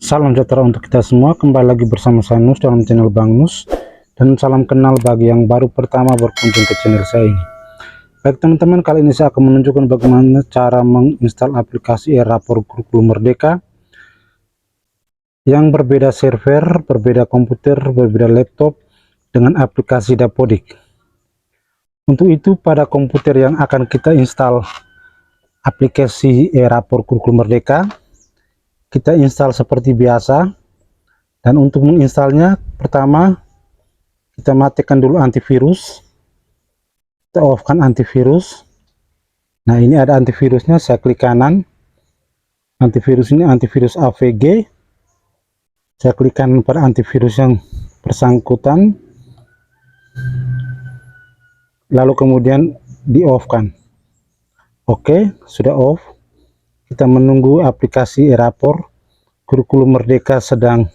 Salam sejahtera untuk kita semua, kembali lagi bersama saya Nus dalam channel Bang Nus, dan salam kenal bagi yang baru pertama berkunjung ke channel saya ini. Baik teman-teman, kali ini saya akan menunjukkan bagaimana cara menginstal aplikasi e-rapor kurikulum Merdeka yang berbeda server, berbeda komputer, berbeda laptop dengan aplikasi Dapodik. Untuk itu pada komputer yang akan kita install aplikasi e-rapor kurikulum Merdeka, kita install seperti biasa. Dan untuk menginstalnya, pertama kita matikan dulu antivirus, kita off-kan antivirus. Nah, ini ada antivirusnya, saya klik kanan. Antivirus ini antivirus AVG, saya klik kanan pada antivirus yang bersangkutan, lalu kemudian di off-kan. Oke, sudah off. Kita menunggu aplikasi e-rapor kurikulum Merdeka sedang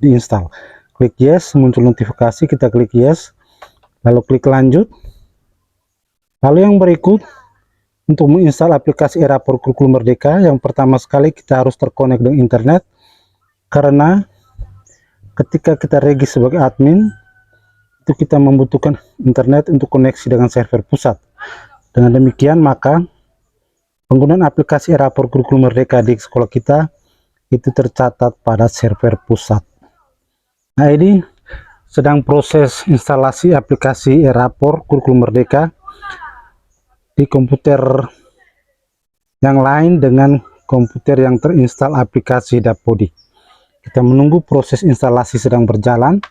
diinstal. Klik yes, muncul notifikasi, kita klik yes, lalu klik lanjut. Lalu yang berikut, untuk menginstal aplikasi e-rapor kurikulum Merdeka, yang pertama sekali kita harus terkonek dengan internet, karena ketika kita regis sebagai admin, itu kita membutuhkan internet untuk koneksi dengan server pusat. Dengan demikian maka penggunaan aplikasi e-rapor kurikulum Merdeka di sekolah kita itu tercatat pada server pusat. Nah, ini sedang proses instalasi aplikasi e-rapor kurikulum Merdeka di komputer yang lain dengan komputer yang terinstal aplikasi Dapodik. Kita menunggu proses instalasi sedang berjalan.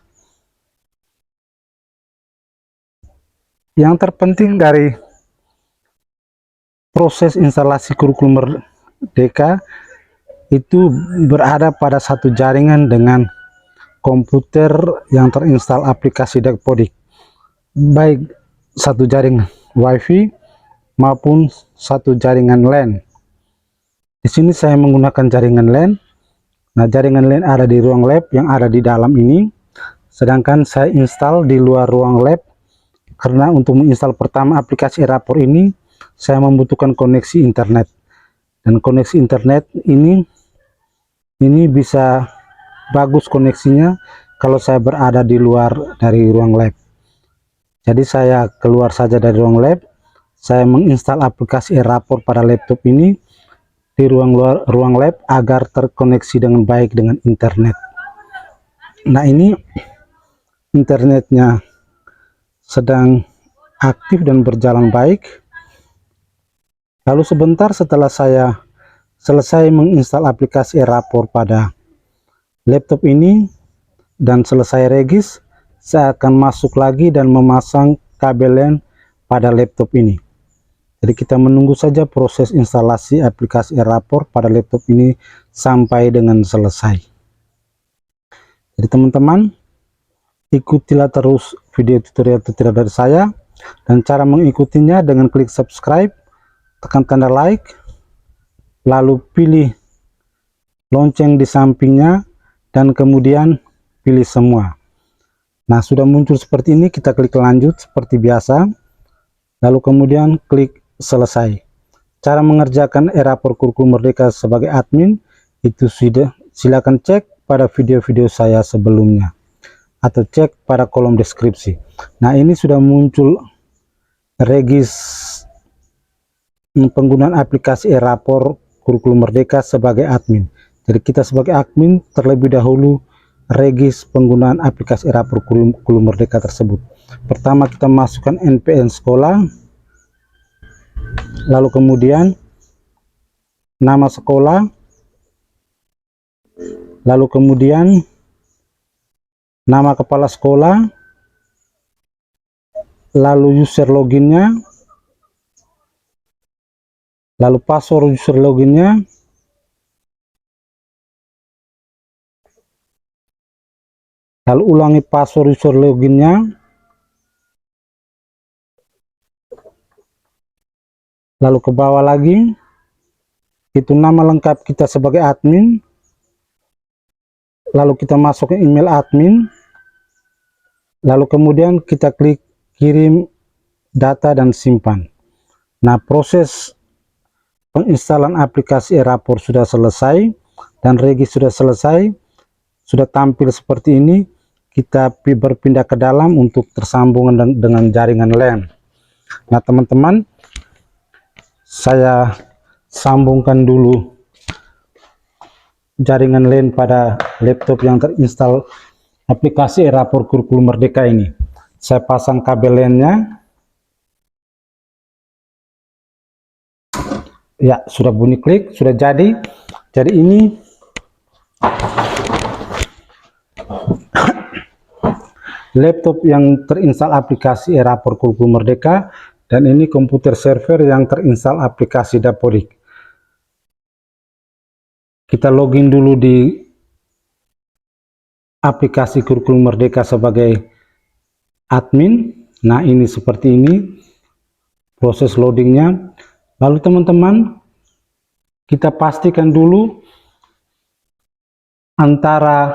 Yang terpenting dari proses instalasi kurikulum Merdeka itu berada pada satu jaringan dengan komputer yang terinstal aplikasi Dapodik, baik satu jaringan WiFi maupun satu jaringan LAN. Di sini saya menggunakan jaringan LAN. Nah, jaringan LAN ada di ruang lab yang ada di dalam ini, sedangkan saya install di luar ruang lab karena untuk menginstal pertama aplikasi e-rapor ini saya membutuhkan koneksi internet, dan koneksi internet ini bisa bagus koneksinya kalau saya berada di luar dari ruang lab. Jadi saya keluar saja dari ruang lab, saya menginstal aplikasi e-rapor pada laptop ini di ruang lab agar terkoneksi dengan baik dengan internet. Nah, ini internetnya sedang aktif dan berjalan baik. Lalu sebentar setelah saya selesai menginstal aplikasi e-rapor pada laptop ini dan selesai regis, saya akan masuk lagi dan memasang kabel LAN pada laptop ini. Jadi kita menunggu saja proses instalasi aplikasi e-rapor pada laptop ini sampai dengan selesai. Jadi teman-teman, ikutilah terus video tutorial dari saya, dan cara mengikutinya dengan klik subscribe, tekan tanda like, lalu pilih lonceng di sampingnya, dan kemudian pilih semua. Nah, sudah muncul seperti ini, kita klik lanjut seperti biasa, lalu kemudian klik selesai. Cara mengerjakan e-rapor kurikulum Merdeka sebagai admin itu sudah, silakan cek pada video-video saya sebelumnya atau cek pada kolom deskripsi. Nah, ini sudah muncul regis penggunaan aplikasi e-rapor kurikulum Merdeka sebagai admin. Jadi kita sebagai admin terlebih dahulu regis penggunaan aplikasi e-rapor kurikulum Merdeka tersebut. Pertama kita masukkan NPN sekolah, lalu kemudian nama sekolah, lalu kemudian nama kepala sekolah, lalu user loginnya, lalu password user loginnya, lalu ulangi password user loginnya, lalu ke bawah lagi itu nama lengkap kita sebagai admin, lalu kita masuk ke email admin, lalu kemudian kita klik kirim data dan simpan. Nah, proses penginstalan aplikasi e-rapor sudah selesai dan regis sudah selesai. sudah tampil seperti ini, kita berpindah ke dalam untuk tersambung dengan jaringan LAN. Nah teman-teman, saya sambungkan dulu jaringan LAN pada laptop yang terinstall aplikasi e-rapor Kurikulum Merdeka ini. Saya pasang kabel LAN-nya. Ya, sudah bunyi klik, sudah jadi. Jadi ini laptop yang terinstall aplikasi e-rapor Kurikulum Merdeka, dan ini komputer server yang terinstall aplikasi Dapodik. Kita login dulu di aplikasi Kurikulum Merdeka sebagai admin. Nah ini seperti ini proses loadingnya. Lalu teman-teman, kita pastikan dulu antara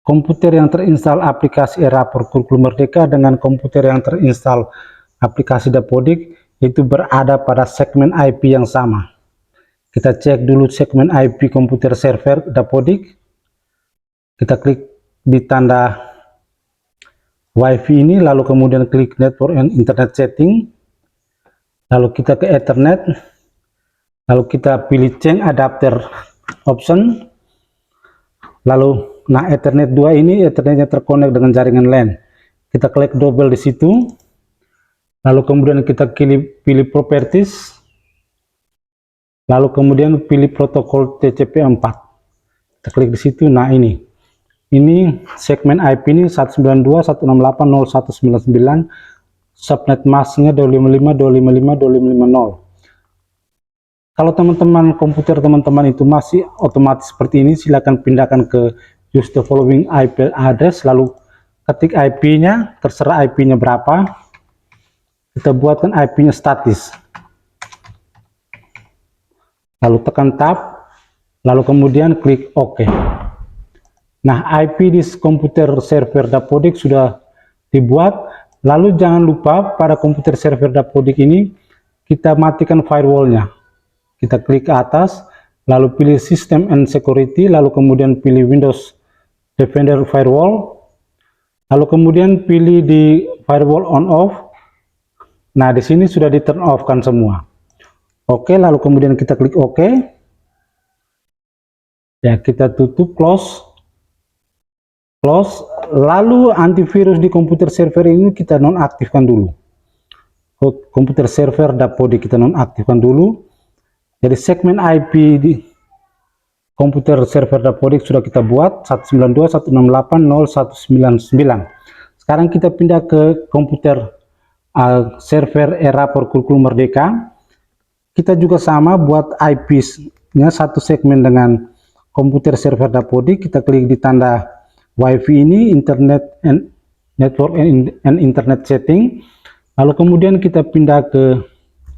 komputer yang terinstall aplikasi e-rapor Kurikulum Merdeka dengan komputer yang terinstall aplikasi Dapodik itu berada pada segmen IP yang sama. Kita cek dulu segmen IP komputer server Dapodik. Kita klik di tanda WiFi ini, lalu kemudian klik Network and Internet Setting. Lalu kita ke Ethernet. Lalu kita pilih Change Adapter Option. Lalu, nah Ethernet 2 ini Ethernetnya terkonek dengan jaringan LAN. Kita klik double di situ. Lalu kemudian kita pilih Properties. Lalu kemudian pilih protokol TCP4. Kita klik di situ. Nah ini segmen IP ini 192.168.0199, subnet masknya 255.255.255.0. Kalau teman-teman komputer teman-teman itu masih otomatis seperti ini, silakan pindahkan ke use the following IP address, lalu ketik IP-nya, terserah IP-nya berapa, kita buatkan IP-nya statis, lalu tekan tab, lalu kemudian klik OK. Nah, IP di komputer server Dapodik sudah dibuat. Lalu jangan lupa pada komputer server Dapodik ini kita matikan firewallnya. Kita klik ke atas, lalu pilih System and Security, lalu kemudian pilih Windows Defender Firewall, lalu kemudian pilih di firewall on off. Nah, di sini sudah di turn off kan semua. Oke, lalu kemudian kita klik OK. Ya, kita tutup, close. Lalu antivirus di komputer server ini kita nonaktifkan dulu. Komputer server Dapodik kita nonaktifkan dulu. Jadi segmen IP di komputer server Dapodik sudah kita buat 192.168.0.199. Sekarang kita pindah ke komputer server e-rapor Kurikulum Merdeka. Kita juga sama buat IP-nya satu segmen dengan komputer server Dapodik. Kita klik di tanda WiFi ini, Internet and Network and Internet Setting. Lalu kemudian kita pindah ke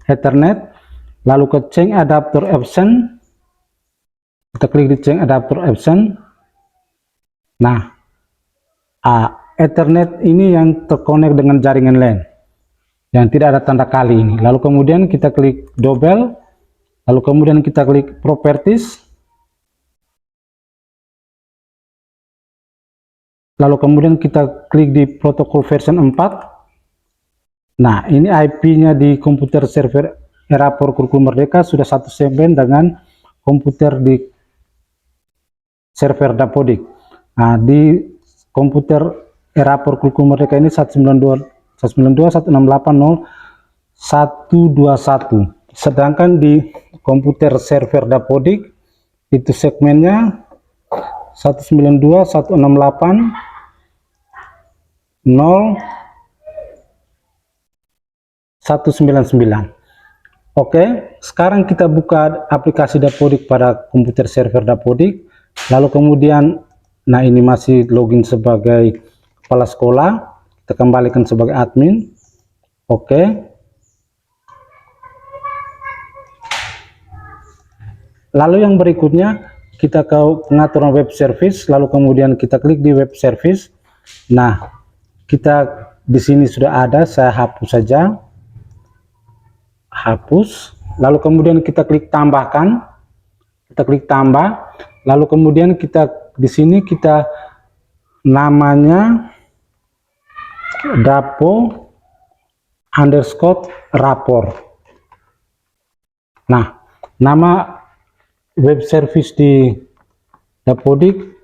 Ethernet, lalu ke Change Adapter Option. Kita klik di Change Adapter Option. Nah, Ethernet ini yang terkonek dengan jaringan LAN, yang tidak ada tanda kali ini. Lalu kemudian kita klik double, lalu kemudian kita klik Properties. Lalu kemudian kita klik di protokol version 4. Nah, ini IP-nya di komputer server e-rapor Kurikulum Merdeka sudah satu segmen dengan komputer di server Dapodik. Nah, di komputer e-rapor Kurikulum Merdeka ini 192.168.0.121. Sedangkan di komputer server Dapodik itu segmennya 192.168.0.199. Oke, sekarang kita buka aplikasi Dapodik pada komputer server Dapodik. Lalu kemudian, nah ini masih login sebagai kepala sekolah. Kita kembalikan sebagai admin. Oke. Lalu yang berikutnya, kita ke pengaturan web service, lalu kemudian kita klik di web service. Nah, kita di sini sudah ada, saya hapus saja. Hapus, lalu kemudian kita klik tambahkan. Kita klik tambah, lalu kemudian kita di sini kita namanya dapo_rapor. Nah, nama web service di Dapodik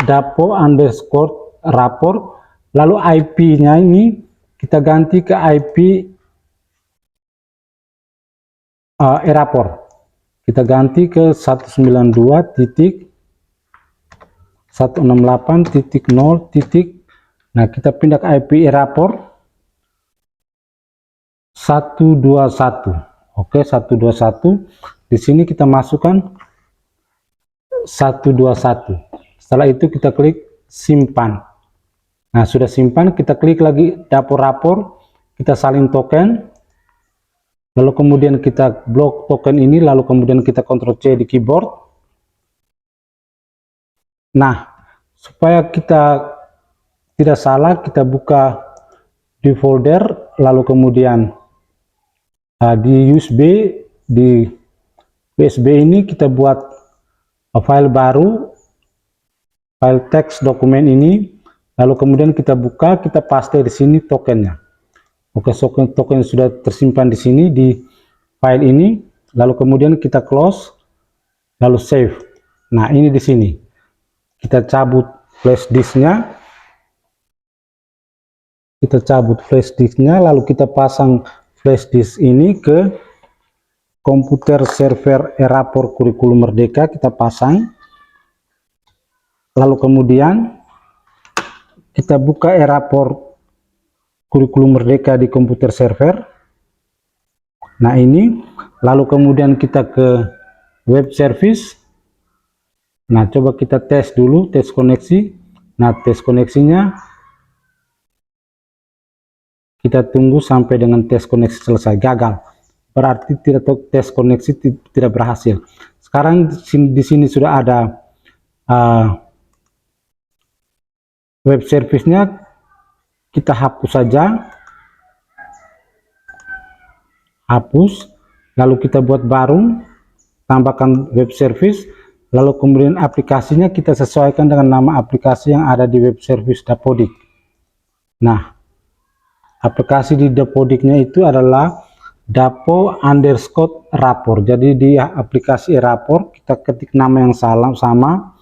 dapo_rapor, lalu IP-nya ini kita ganti ke IP rapor. Kita ganti ke 192.168.0. Nah, kita pindah ke IP rapor 121. Oke, 121. Di sini kita masukkan 121. Setelah itu kita klik simpan. Nah, sudah simpan, kita klik lagi dapur rapor, kita salin token, lalu kemudian kita blok token ini, lalu kemudian kita Ctrl C di keyboard. Nah, supaya kita tidak salah, kita buka di folder, lalu kemudian di USB ini kita buat file baru, file teks dokumen ini, lalu kemudian kita buka, kita paste di sini tokennya. Oke, token sudah tersimpan di sini di file ini, lalu kemudian kita close, lalu save. Nah, ini di sini kita cabut flash disknya, lalu kita pasang flash disk ini ke komputer server rapor kurikulum Merdeka, kita pasang, lalu kemudian kita buka rapor kurikulum Merdeka di komputer server. Nah, ini lalu kemudian kita ke web service. Nah, coba kita tes dulu, tes koneksi. Nah, tes koneksinya kita tunggu sampai dengan tes koneksi selesai. Gagal, berarti tes koneksi tidak berhasil. Sekarang di sini sudah ada web service-nya, kita hapus saja, hapus, lalu kita buat baru, tambahkan web service, lalu kemudian aplikasinya kita sesuaikan dengan nama aplikasi yang ada di web service Dapodik. Nah, aplikasi di Dapodiknya itu adalah dapo_rapor. Jadi di aplikasi rapor kita ketik nama yang sama,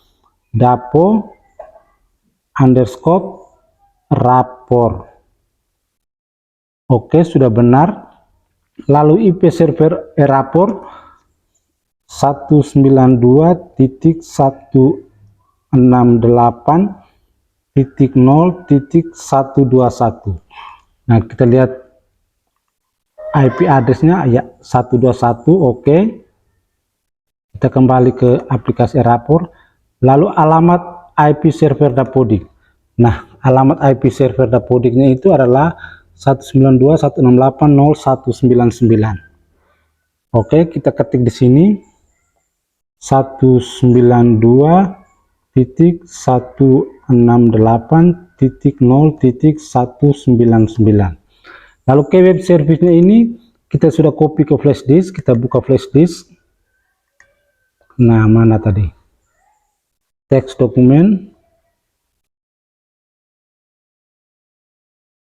dapo_rapor. Oke, sudah benar. Lalu IP server rapor 192.168.0.121. Nah, kita lihat IP addressnya ya 121. Oke, kita kembali ke aplikasi rapor, lalu alamat IP server Dapodik. Nah, alamat IP server Dapodiknya itu adalah 192.168.0.199. Oke, kita ketik di sini 192.168.0.199. Lalu ke web service-nya ini kita sudah copy ke flash disk, kita buka flash disk. Nah, mana tadi? Teks dokumen.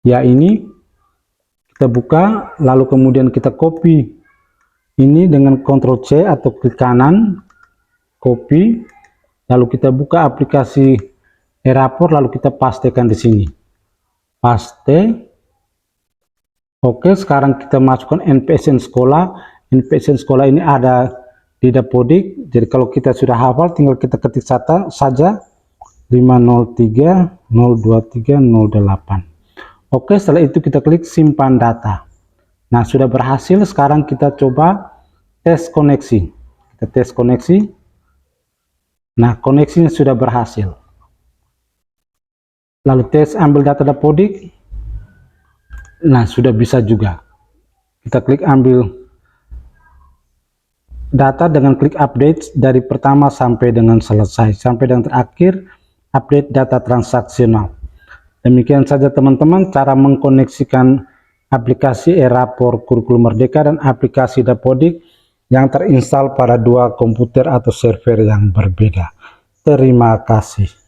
Ya, ini kita buka, lalu kemudian kita copy ini dengan Ctrl C atau klik kanan, copy, lalu kita buka aplikasi rapor, lalu kita pastekan di sini, paste. Oke, sekarang kita masukkan NPSN sekolah. NPSN sekolah ini ada di Dapodik, jadi kalau kita sudah hafal tinggal kita ketik saja 503.023.08. Oke, setelah itu kita klik simpan data. Nah, sudah berhasil. Sekarang kita coba tes koneksi. Kita tes koneksi. Nah, koneksinya sudah berhasil. Lalu tes ambil data Dapodik. Nah, sudah bisa juga. Kita klik ambil data dengan klik update dari pertama sampai dengan selesai, sampai dengan terakhir update data transaksional. Demikian saja teman-teman cara mengkoneksikan aplikasi rapor kurikulum Merdeka dan aplikasi Dapodik yang terinstal pada dua komputer atau server yang berbeda. Terima kasih.